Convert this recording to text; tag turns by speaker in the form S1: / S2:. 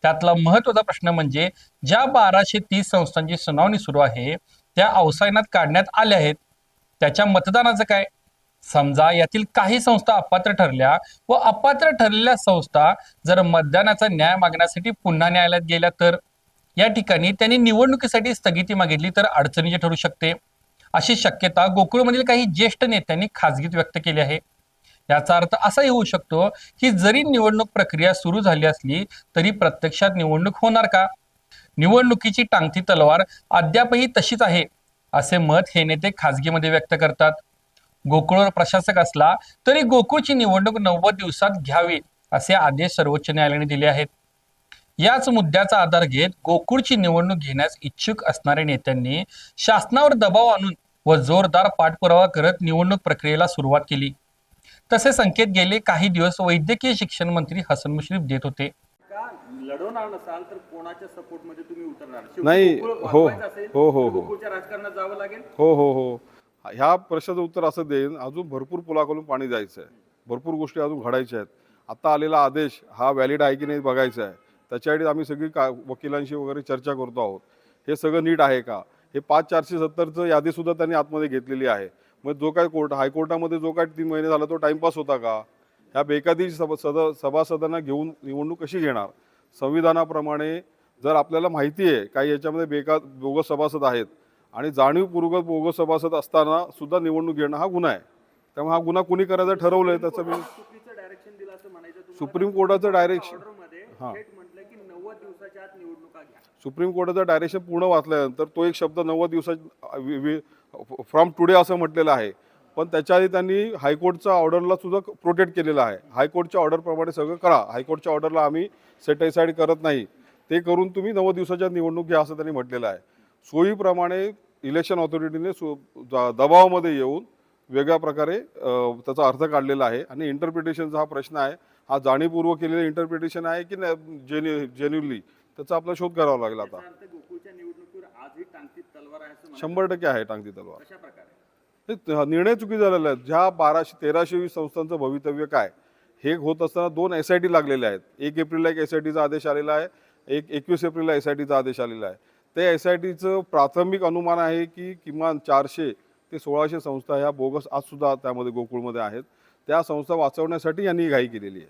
S1: त्यातला महत्त्वाचा प्रश्न म्हणजे ज्या 1230 संस्थांची सुनावणी सुरू आहे त्या अवसायनात काढण्यात आल्या आहेत त्याच्या मतदानाचं काय? समजा यातील काही संस्था अपात्र ठरल्या व अपात्र ठरलेल्या संस्था जर मतदानाचा न्याय मागण्यासाठी पुन्हा न्यायालयात गेल्या तर या ठिकाणी त्यांनी निवडणुकीसाठी स्थगिती मागितली तर अडचणीची ठरू शकते अशी शक्यता गोकुळमधील काही ज्येष्ठ नेत्यांनी खासगीत व्यक्त केली आहे. याचा अर्थ असाही होऊ शकतो की जरी निवडणूक प्रक्रिया सुरू झाली असली तरी प्रत्यक्षात निवडणूक होणार का? निवडणुकीची टांगती तलवार अद्यापही तशीच आहे असे मत हे नेते खासगीमध्ये व्यक्त करतात. गोकुळवर प्रशासक असला तरी गोकुळची निवडणूक 90 दिवसात घ्यावी असे आदेश सर्वोच्च न्यायालयाने दिले आहेत. याच मुद्द्याचा आधार घेत गोकुळची निवडणूक घेण्यास इच्छुक असणाऱ्या नेत्यांनी शासनावर दबाव आणून व जोरदार पाठपुरावा करत निवडणूक प्रक्रियेला सुरुवात केली. तसे संकेत गेले काही दिवस वैद्यकीय शिक्षण मंत्री हसन मुश्रीफ देत होते.
S2: का लढवणार नसाल तर कोणाच्या सपोर्ट मध्ये तुम्ही उतरणार?
S3: नाही, हो हो.
S2: गोकुळच्या राजकारणात जावं लागेल.
S3: हो. ह्या प्रश्नाचं उत्तर असं देईन, अजून भरपूर पुलाखालून पाणी जायचं आहे, भरपूर गोष्टी अजून घडायच्या आहेत. आता आलेला आदेश हा व्हॅलिड आहे की नाही बघायचा आहे. त्याच्यासाठी आम्ही सगळी वकिलांशी वगैरे चर्चा करतो आहोत. हे सगळं नीट आहे का? हे 5470चं यादीसुद्धा त्यांनी आतमध्ये घेतलेली आहे. मग जो काय हायकोर्टामध्ये जो काय 3 महिने झाला तो टाइमपास होता का? ह्या बेकादी सभासदांना घेऊन निवडणूक कशी घेणार? संविधानाप्रमाणे जर आपल्याला माहिती आहे काही याच्यामध्ये बोगस सभासद आहेत आणि जाणीवपूर्वक बोगस सभासद असताना सुद्धा निवडणूक घेणं हा गुन्हा आहे. त्यामुळे हा गुन्हा कुणी करायचं ठरवलंय त्याचं मी
S2: डायरेक्शन दिलं असं म्हणायचं.
S3: सुप्रीम कोर्टाचं डायरेक्शन
S2: थेट म्हटलं की 90 दिवसाच्या आत निवडणुका घ्या.
S3: सुप्रीम कोर्टाचं डायरेक्शन पूर्ण वाचल्यानंतर तो एक शब्द 90 दिवसात फ्रॉम टुडे असं म्हटलेलं आहे. पण त्याच्या आधी त्यांनी हायकोर्टच्या ऑर्डरला सुद्धा प्रोटेक्ट केलेलं आहे. हायकोर्टच्या ऑर्डरप्रमाणे सगळं करा. हायकोर्टच्या ऑर्डरला आम्ही सेट असाइड करत नाही. ते करून तुम्ही 90 दिवसाच्या निवडणूक घ्या असं त्यांनी म्हटलेलं आहे. सोयीप्रमाणे इलेक्शन ऑथॉरिटीने दबावामध्ये येऊन वेगळ्या प्रकारे त्याचा अर्थ काढलेला आहे. आणि इंटरप्रिटेशनचा हा प्रश्न आहे, हा जाणीवपूर्वक केलेलं इंटरप्रिटेशन आहे की जेन्युअनली, त्याचा आपला शोध करावा लागेल. आता
S2: गोकुळच्या निवडणुकीवर आजही टांगती तलवार आहे असं
S3: 100% आहे टांगती तलवार.
S2: कशा प्रकारे?
S3: निर्णय चुकी झालेला आहे. ज्या 1320 संस्थांचं भवितव्य काय हे होत असताना 2 SIT लागलेले आहेत. 1 एप्रिलला एक SITचा आदेश आलेला आहे, 21 एप्रिलला SITचा आदेश आलेला आहे. त्या SITचं प्राथमिक अनुमान आहे की किमान 400 ते 1600 संस्था ह्या बोगस आज सुद्धा त्यामध्ये गोकुळमध्ये आहेत. त्या संस्था वाचवण्यासाठी यांनी घाई केलेली आहे.